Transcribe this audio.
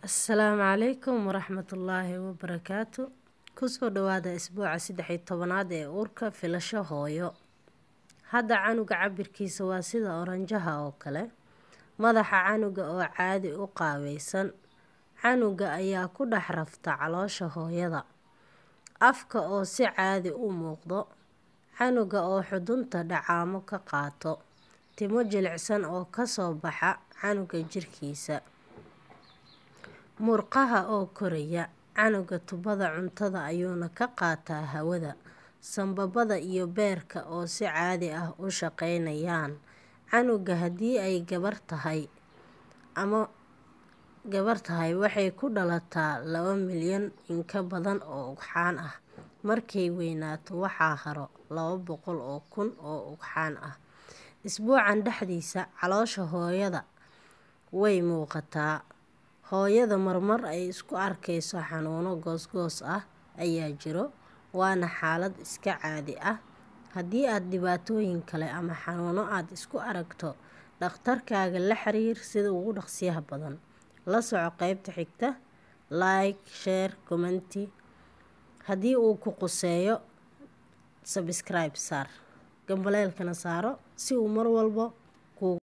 Asalaamu calaykum waraxmatullaahi wabarakaatu. Kusoo dhawaada isbuuca 13aad ee uurka filasho hooyo. Hadda canuga cabirkiisa waa sida oranjaha oo kale. Madaxa canuga oo caadi u qaabeysan. Canuga ayaa ku dhex rafta caloosha hooyada. Afka oo si caadi u muuqdo. Canuga oo xudunta dhacaamo ka qaato. Timo jilicsan oo ka soo baxa canuga jirkiisa. Murqaha oo koraya. Canuga tubada cuntada ayuuna ka qaataa hawada. Sanbabada iyo beerka oo si caadi ah u shaqaynayaan. Canuga haddii ay gabar tahay waxay ku dhalataa 2 milyan in ka badan oo ugxaan ah. Markay weynaato waxaa haro 200,000 oo ugxaan ah. Isbuucan dhexdiisa caloosha hooyada way muuqataa. Hooyada marmar ay isku arkayso xanuuno goos ah ayaa jiro, waana xaalad iska caadi ah. Haddii aad dhibaatooyin kale ama xanuuno aad isku aragto, dhakhtarkaaga la xiriir sida ugu dhaqsiyaha badan. La soco qaybta xigta, like, share, comment. Haddii uu ku quseeyo, subscribe saar. Gambaleelkana saaro si uu mar walbo